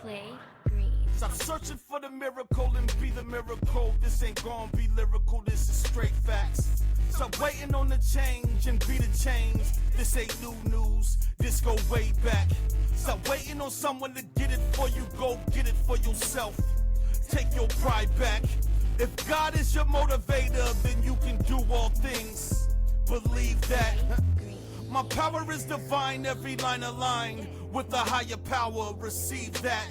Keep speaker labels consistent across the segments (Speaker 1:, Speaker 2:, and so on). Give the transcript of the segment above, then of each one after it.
Speaker 1: Clay Green.
Speaker 2: Stop searching for the miracle and be the miracle. This ain't gonna be lyrical, this is straight facts. Stop waiting on the change and be the change. This ain't new news, this go way back. Stop waiting on someone to get it for you, go get it for yourself. Take your pride back. If God is your motivator, then you can do all things. Believe that. My power is divine, every line aligned with a higher power. Receive that.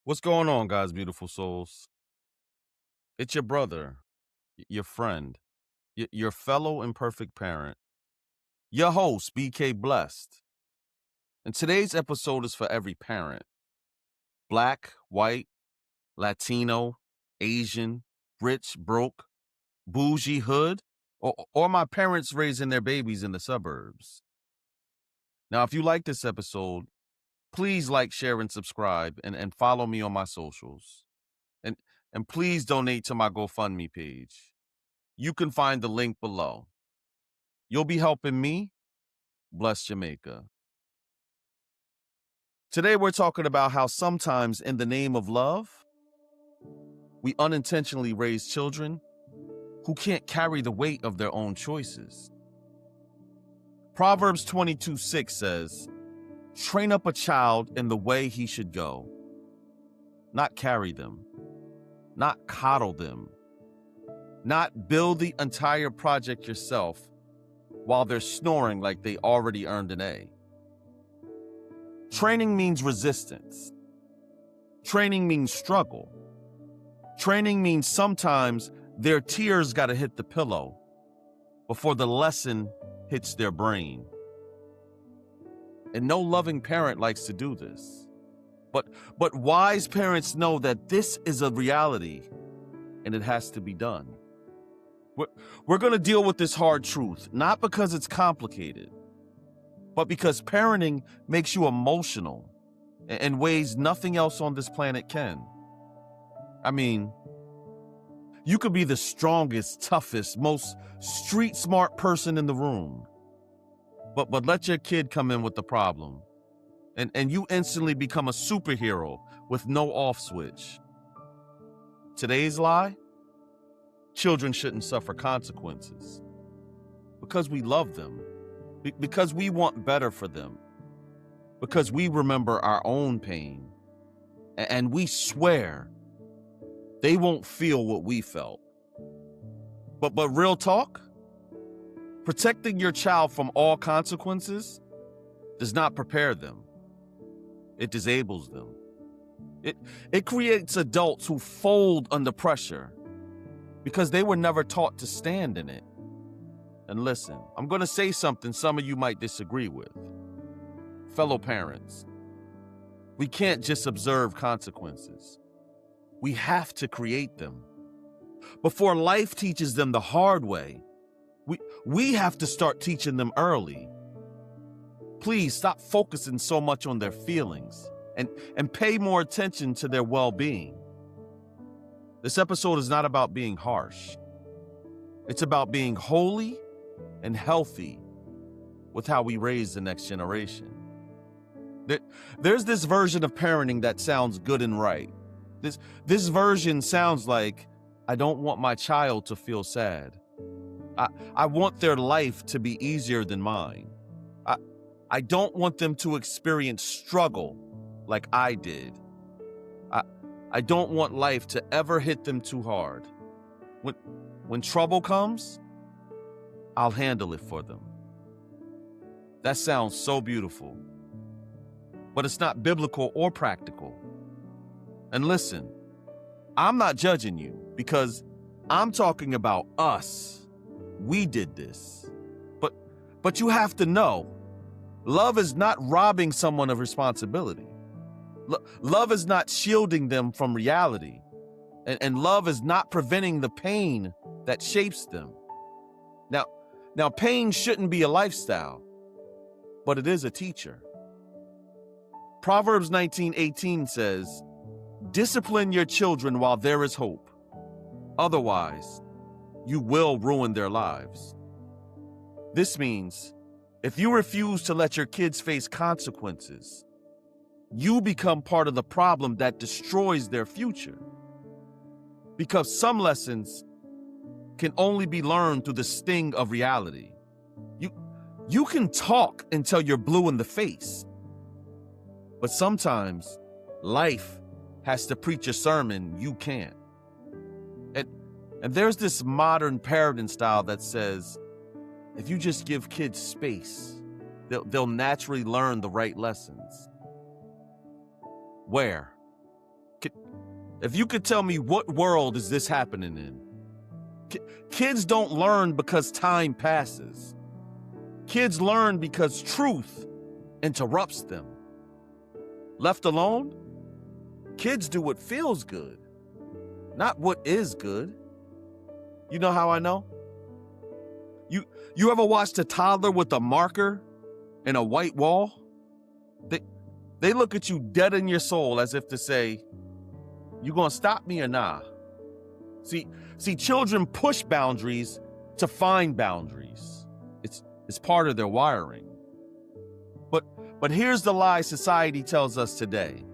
Speaker 3: What's going on, guys, beautiful souls? It's your brother, your friend, your fellow imperfect parent, your host, BK Blessed. And today's episode is for every parent. Black, white, Latino, Asian, rich, broke, bougie, hood, or my parents raising their babies in the suburbs. Now, if you like this episode, please like, share, and subscribe, and follow me on my socials. And please donate to my GoFundMe page. You can find the link below. You'll be helping me bless Jamaica. Today we're talking about how sometimes in the name of love, we unintentionally raise children who can't carry the weight of their own choices. Proverbs 22:6 says, "Train up a child in the way he should go." Not carry them, not coddle them, not build the entire project yourself while they're snoring like they already earned an A. Training means resistance. Training means struggle. Training means sometimes their tears gotta hit the pillow before the lesson hits their brain. And no loving parent likes to do this. But wise parents know that this is a reality and it has to be done. We're going to deal with this hard truth, not because it's complicated, but because parenting makes you emotional in ways nothing else on this planet can. I mean, you could be the strongest, toughest, most street smart person in the room, but let your kid come in with the problem, and you instantly become a superhero with no off switch. Today's lie? Children shouldn't suffer consequences. Because we love them. Because we want better for them. Because we remember our own pain. And we swear they won't feel what we felt. But real talk? Protecting your child from all consequences does not prepare them. It disables them. It creates adults who fold under pressure because they were never taught to stand in it. And listen, I'm going to say something some of you might disagree with. Fellow parents, we can't just observe consequences. We have to create them. Before life teaches them the hard way, we have to start teaching them early. Please stop focusing so much on their feelings and pay more attention to their well-being. This episode is not about being harsh. It's about being holy and healthy with how we raise the next generation. There's this version of parenting that sounds good and right. This version sounds like, I don't want my child to feel sad. I want their life to be easier than mine. I don't want them to experience struggle like I did. I don't want life to ever hit them too hard. When trouble comes, I'll handle it for them. That sounds so beautiful, but it's not biblical or practical. And listen, I'm not judging you because I'm talking about us. We did this. But you have to know, love is not robbing someone of responsibility. Love is not shielding them from reality. And love is not preventing the pain that shapes them. Now, pain shouldn't be a lifestyle, but it is a teacher. Proverbs 19:18 says, "Discipline your children while there is hope. Otherwise, you will ruin their lives." This means if you refuse to let your kids face consequences, you become part of the problem that destroys their future. Because some lessons can only be learned through the sting of reality. You can talk until you're blue in the face, but sometimes life has to preach a sermon you can't. And there's this modern parenting style that says, if you just give kids space, they'll naturally learn the right lessons. Where? If you could tell me, what world is this happening in? Kids don't learn because time passes. Kids learn because truth interrupts them. Left alone, kids do what feels good, not what is good. You know how I know? You ever watched a toddler with a marker and a white wall? They look at you dead in your soul as if to say, you gonna stop me or nah? See, children push boundaries to find boundaries. It's part of their wiring. But here's the lie society tells us today.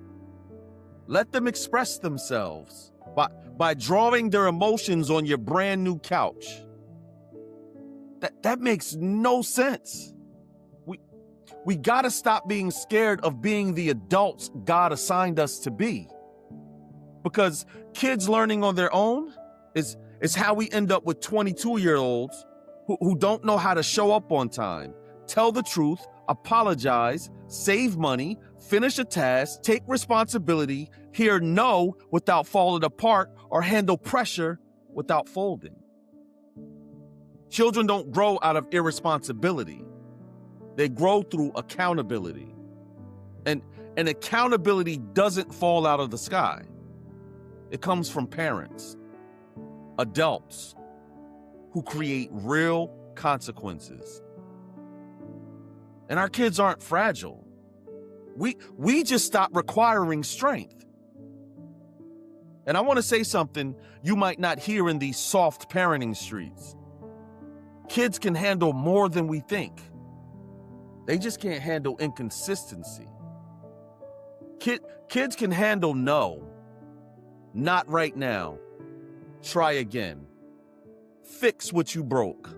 Speaker 3: Let them express themselves by drawing their emotions on your brand new couch. That makes no sense. We gotta stop being scared of being the adults God assigned us to be. Because kids learning on their own is how we end up with 22-year-olds who don't know how to show up on time, tell the truth, apologize, save money, finish a task, take responsibility, hear no without falling apart, or handle pressure without folding. Children don't grow out of irresponsibility. They grow through accountability. And accountability doesn't fall out of the sky. It comes from parents, adults who create real consequences. And our kids aren't fragile. We just stop requiring strength. And I want to say something you might not hear in these soft parenting streets. Kids can handle more than we think. They just can't handle inconsistency. Kids can handle no. Not right now. Try again. Fix what you broke.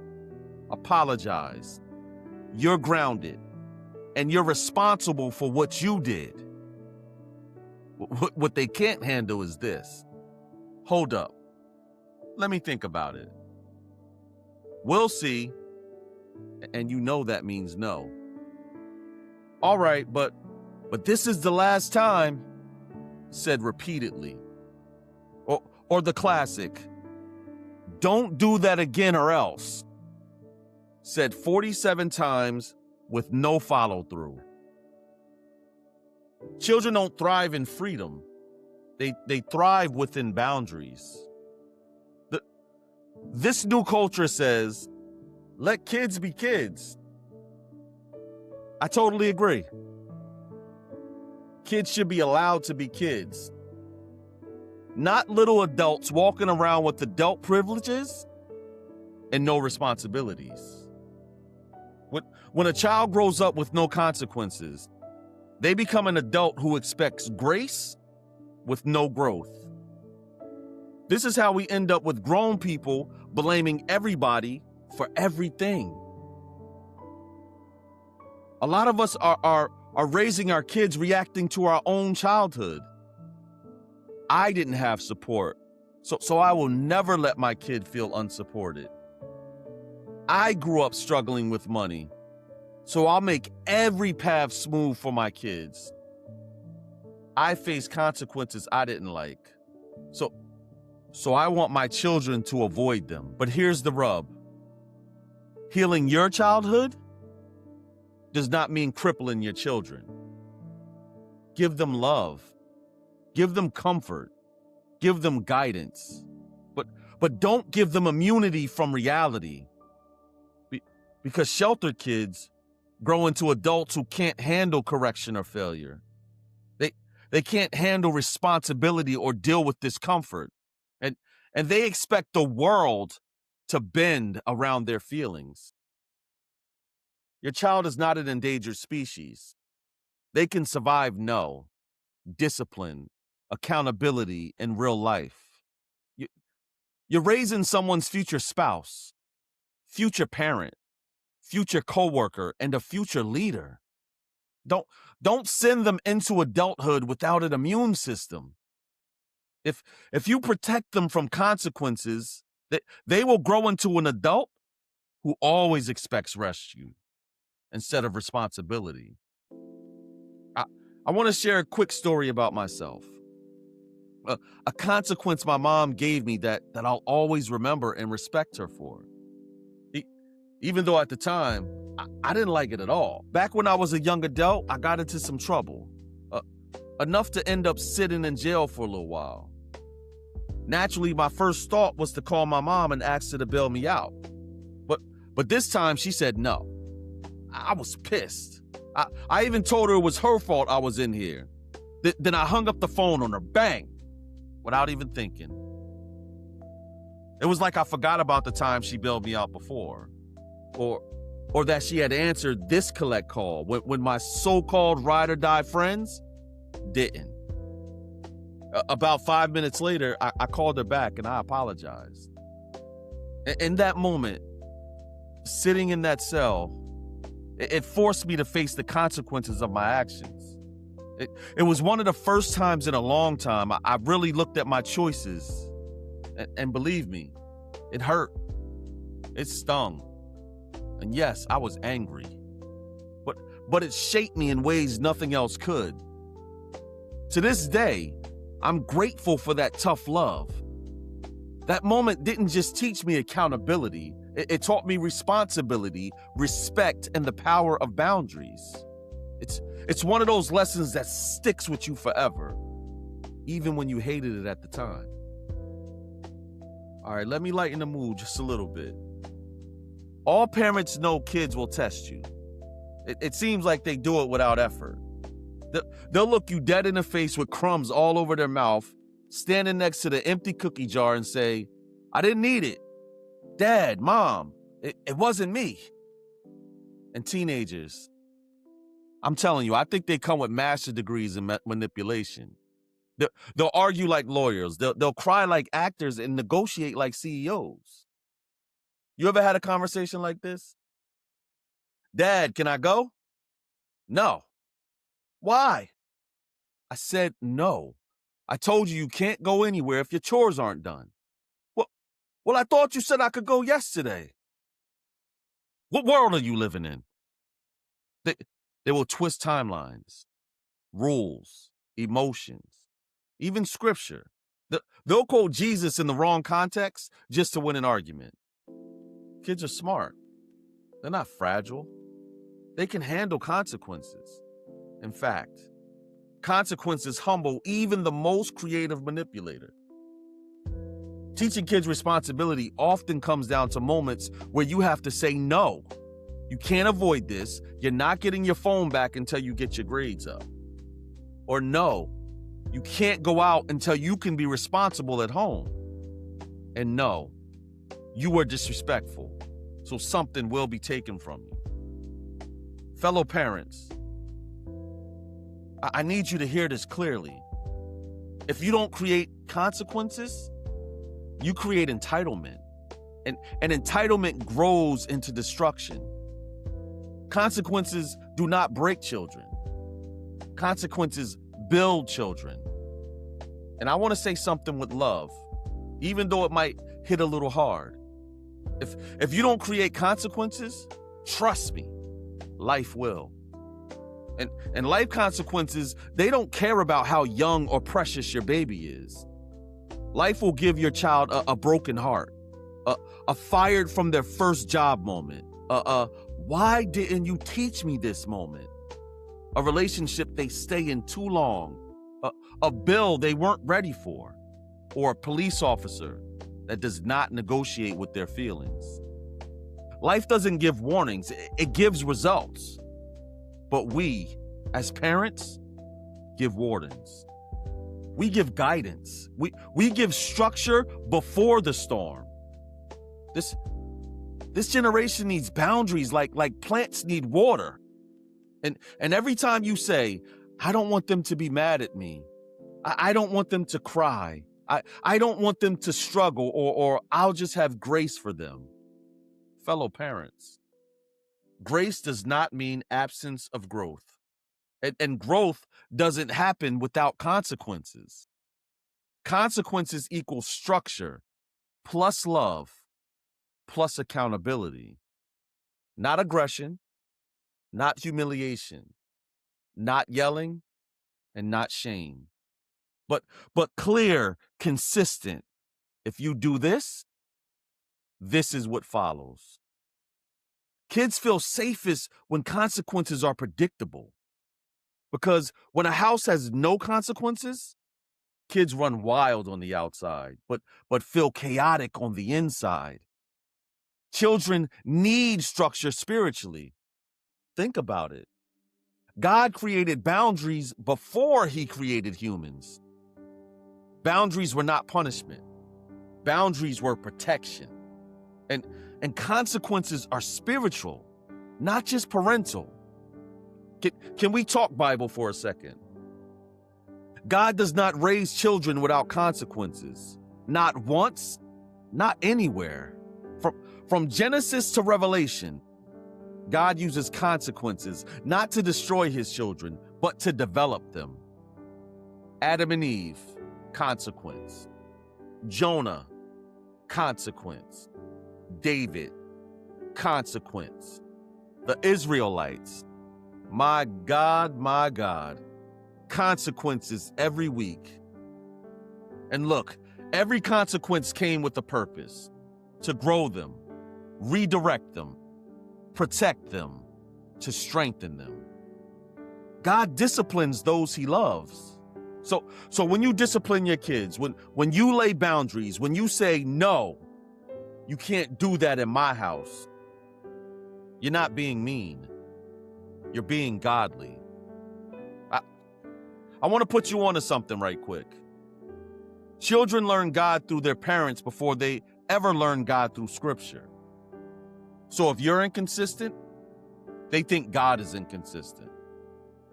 Speaker 3: Apologize. You're grounded. And you're responsible for what you did. What they can't handle is this. Hold up. Let me think about it. We'll see. And you know that means no. All right, but this is the last time, said repeatedly. Or the classic, don't do that again or else, said 47 times with no follow through. Children don't thrive in freedom. They thrive within boundaries. This new culture says, let kids be kids. I totally agree. Kids should be allowed to be kids. Not little adults walking around with adult privileges and no responsibilities. When a child grows up with no consequences, they become an adult who expects grace with no growth. This is how we end up with grown people blaming everybody for everything. A lot of us are raising our kids reacting to our own childhood. I didn't have support, so I will never let my kid feel unsupported. I grew up struggling with money, so I'll make every path smooth for my kids. I faced consequences I didn't like, so I want my children to avoid them. But here's the rub. Healing your childhood does not mean crippling your children. Give them love. Give them comfort. Give them guidance. But don't give them immunity from reality. Because sheltered kids grow into adults who can't handle correction or failure. They can't handle responsibility or deal with discomfort. And they expect the world to bend around their feelings. Your child is not an endangered species. They can survive no, discipline, accountability in real life. You're raising someone's future spouse, future parent, future coworker, and a future leader. Don't send them into adulthood without an immune system. If you protect them from consequences, they will grow into an adult who always expects rescue instead of responsibility. I want to share a quick story about myself. A consequence my mom gave me that I'll always remember and respect her for. Even though at the time, I didn't like it at all. Back when I was a young adult, I got into some trouble. Enough to end up sitting in jail for a little while. Naturally, my first thought was to call my mom and ask her to bail me out. But this time she said no. I was pissed. I even told her it was her fault I was in here. Then I hung up the phone on her, bang, without even thinking. It was like I forgot about the time she bailed me out before. Or that she had answered this collect call when my so-called ride or die friends didn't. About 5 minutes later, I called her back and I apologized. In that moment, sitting in that cell, it forced me to face the consequences of my actions. It was one of the first times in a long time I really looked at my choices. And believe me, it hurt. It stung. And yes, I was angry. But it shaped me in ways nothing else could. To this day, I'm grateful for that tough love. That moment didn't just teach me accountability. It taught me responsibility, respect, and the power of boundaries. It's one of those lessons that sticks with you forever, even when you hated it at the time. All right, let me lighten the mood just a little bit. All parents know kids will test you. It seems like they do it without effort. They'll look you dead in the face with crumbs all over their mouth, standing next to the empty cookie jar and say, "I didn't need it. Dad, Mom, it wasn't me." And teenagers, I'm telling you, I think they come with master's degrees in manipulation. They'll argue like lawyers. They'll cry like actors and negotiate like CEOs. You ever had a conversation like this? "Dad, can I go?" "No." "Why?" "I said no. I told you can't go anywhere if your chores aren't done." Well, I thought you said I could go yesterday." "What world are you living in?" They will twist timelines, rules, emotions, even scripture. They'll quote Jesus in the wrong context just to win an argument. Kids are smart. They're not fragile. They can handle consequences. In fact, consequences humble even the most creative manipulator. Teaching kids responsibility often comes down to moments where you have to say no. You can't avoid this. You're not getting your phone back until you get your grades up. Or no, you can't go out until you can be responsible at home. And no, you were disrespectful, so something will be taken from you. Fellow parents, I need you to hear this clearly. If you don't create consequences, you create entitlement. And entitlement grows into destruction. Consequences do not break children. Consequences build children. And I want to say something with love, even though it might hit a little hard. If you don't create consequences, trust me, life will. And life consequences, they don't care about how young or precious your baby is. Life will give your child a broken heart, a fired from their first job moment, why didn't you teach me this moment, a relationship they stay in too long, a bill they weren't ready for, or a police officer that does not negotiate with their feelings. Life doesn't give warnings, it gives results. But we, as parents, give wardens. We give guidance. We give structure before the storm. This generation needs boundaries like plants need water. And every time you say, I don't want them to be mad at me, I don't want them to cry, I don't want them to struggle, or I'll just have grace for them. Fellow parents, grace does not mean absence of growth. And growth doesn't happen without consequences. Consequences equal structure plus love plus accountability. Not aggression, not humiliation, not yelling, and not shame. But clear, consistent. If you do this, this is what follows. Kids feel safest when consequences are predictable. Because when a house has no consequences, kids run wild on the outside, but feel chaotic on the inside. Children need structure spiritually. Think about it. God created boundaries before he created humans. Boundaries were not punishment. Boundaries were protection. And consequences are spiritual, not just parental. Can we talk Bible for a second? God does not raise children without consequences. Not once, not anywhere. From Genesis to Revelation, God uses consequences not to destroy his children, but to develop them. Adam and Eve, consequence. Jonah, consequence. David, consequence. The Israelites, my God, consequences every week. And look, every consequence came with a purpose: to grow them, redirect them, protect them, to strengthen them. God disciplines those he loves. So when you discipline your kids, when you lay boundaries, when you say, no, you can't do that in my house, you're not being mean. You're being godly. I want to put you onto something right quick. Children learn God through their parents before they ever learn God through scripture. So if you're inconsistent, they think God is inconsistent.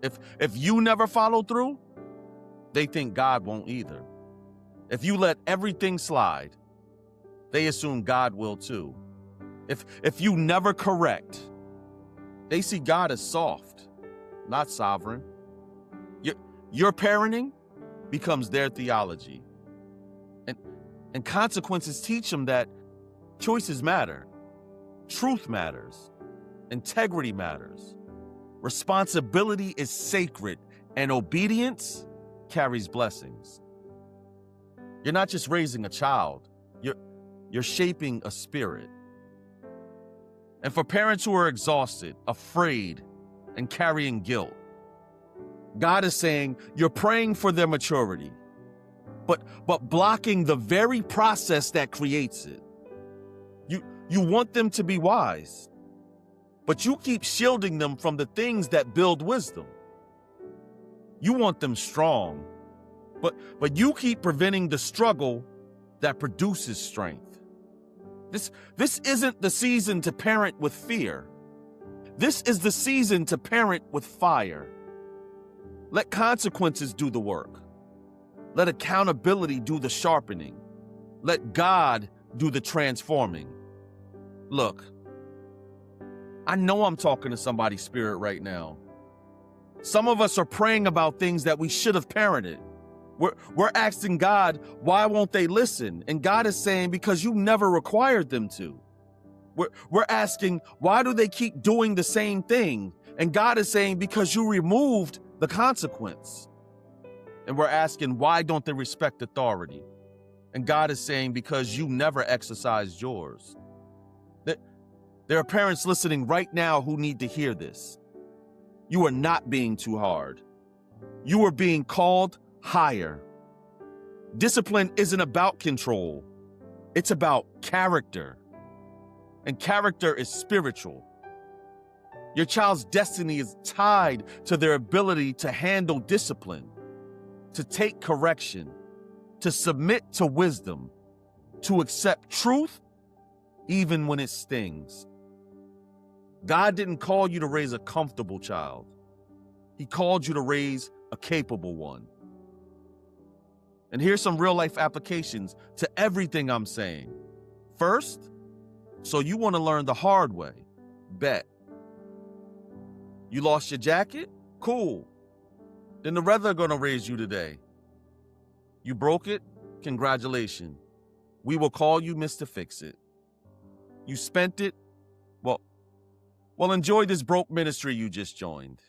Speaker 3: If you never follow through, they think God won't either. If you let everything slide, they assume God will too. If you never correct, they see God as soft, not sovereign. Your parenting becomes their theology. And consequences teach them that choices matter, truth matters, integrity matters, responsibility is sacred, and obedience carries blessings. You're not just raising a child, you're shaping a spirit. And for parents who are exhausted, afraid, and carrying guilt, God is saying you're praying for their maturity, but blocking the very process that creates it. You want them to be wise, but you keep shielding them from the things that build wisdom. You want them strong, but you keep preventing the struggle that produces strength. This isn't the season to parent with fear. This is the season to parent with fire. Let consequences do the work. Let accountability do the sharpening. Let God do the transforming. Look, I know I'm talking to somebody's spirit right now. Some of us are praying about things that we should have parented. We're asking God, why won't they listen? And God is saying, because you never required them to. We're asking, why do they keep doing the same thing? And God is saying, because you removed the consequence. And we're asking, why don't they respect authority? And God is saying, because you never exercised yours. There are parents listening right now who need to hear this. You are not being too hard. You are being called higher. Discipline isn't about control. It's about character. And character is spiritual. Your child's destiny is tied to their ability to handle discipline, to take correction, to submit to wisdom, to accept truth even when it stings. God didn't call you to raise a comfortable child. He called you to raise a capable one. And here's some real life applications to everything I'm saying. First, so you want to learn the hard way. Bet. You lost your jacket? Cool. Then the weather gonna raise you today. You broke it? Congratulations. We will call you Mr. Fix-It. You spent it? Well, enjoy this broke ministry you just joined.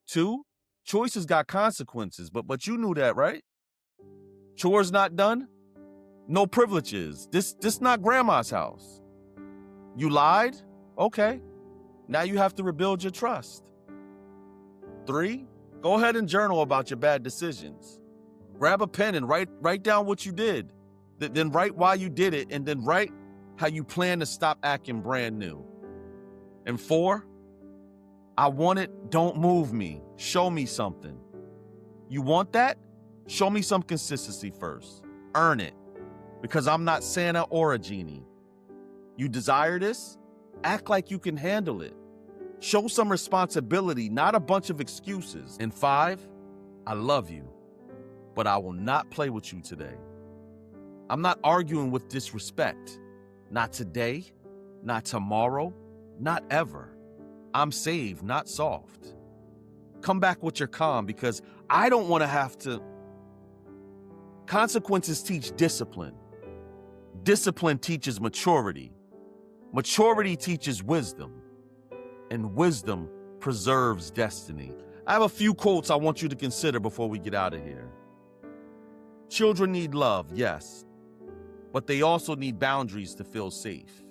Speaker 3: 2, choices got consequences, but you knew that, right? Chores not done? No privileges. This not grandma's house. You lied? Okay. Now you have to rebuild your trust. 3, go ahead and journal about your bad decisions. Grab a pen and write down what you did. Then write why you did it, and then write how you plan to stop acting brand new. And 4, I want it, don't move me. Show me something. You want that? Show me some consistency first. Earn it. Because I'm not Santa or a genie. You desire this? Act like you can handle it. Show some responsibility, not a bunch of excuses. And 5, I love you, but I will not play with you today. I'm not arguing with disrespect. Not today, not tomorrow, not ever. I'm saved, not soft. Come back with your calm, because I don't want to have to. Consequences teach discipline. Discipline teaches maturity. Maturity teaches wisdom. And wisdom preserves destiny. I have a few quotes I want you to consider before we get out of here. Children need love, yes, but they also need boundaries to feel safe.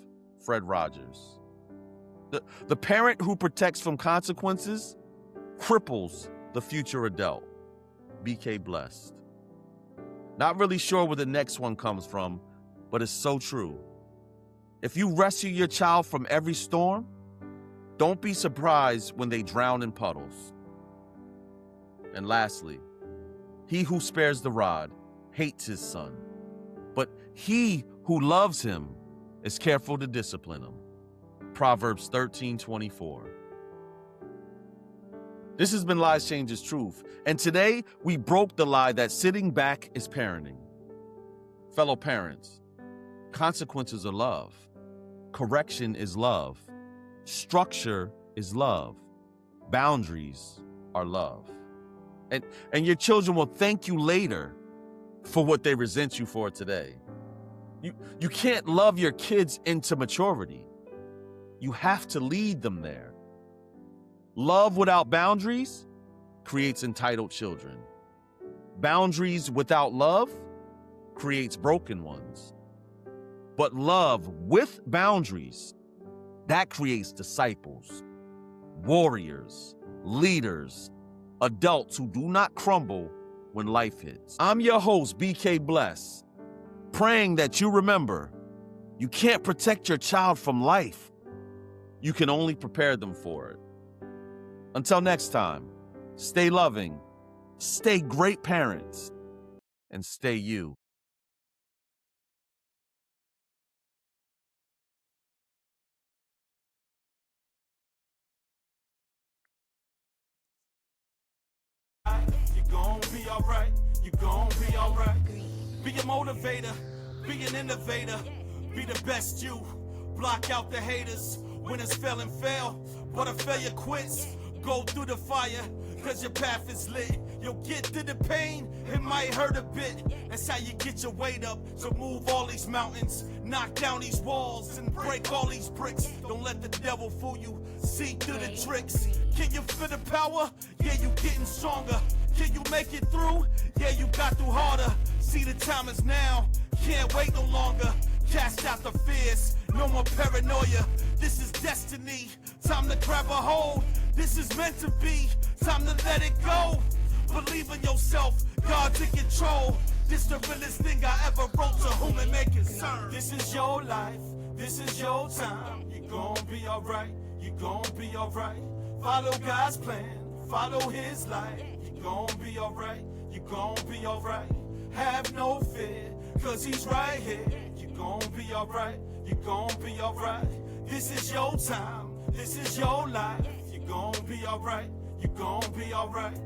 Speaker 3: Fred Rogers. The parent who protects from consequences cripples the future adult. BK Blessed. Not really sure where the next one comes from, but it's so true. If you rescue your child from every storm, don't be surprised when they drown in puddles. And lastly, he who spares the rod hates his son, but he who loves him is careful to discipline him. Proverbs 13:24. This has been Lies Changes Truth, and today we broke the lie that sitting back is parenting. Fellow parents, consequences are love. Correction is love. Structure is love. Boundaries are love. And your children will thank you later for what they resent you for today. You can't love your kids into maturity. You have to lead them there. Love without boundaries creates entitled children. Boundaries without love creates broken ones. But love with boundaries, that creates disciples, warriors, leaders, adults who do not crumble when life hits. I'm your host, BK Bless, praying that you remember you can't protect your child from life. You can only prepare them for it. Until next time, stay loving, stay great parents, and stay you.
Speaker 2: You gon' be alright, you gon' be alright. Be a motivator, be an innovator, be the best you. Block out the haters, winners fail and fail, but a failure quits. Go through the fire, cause your path is lit. You'll get through the pain, it might hurt a bit. That's how you get your weight up, so move all these mountains, knock down these walls and break all these bricks. Don't let the devil fool you, see through the tricks. Can you feel the power? Yeah, you getting stronger. Can you make it through? Yeah, you got through harder. See, the time is now, can't wait no longer. Cast out the fears, no more paranoia. This is destiny, time to grab a hold. This is meant to be, time to let it go. Believe in yourself, God's in control. This the realest thing I ever wrote, to whom it may concern. This is your life, this is your time. You gon' be alright, you gon' be alright. Follow God's plan, follow his light. You gon' be alright, you gon' be alright. Have no fear, cause he's right here. You gon' be alright, you gon' be alright. This is your time, This is your life. You gon' be alright. You gon' be alright.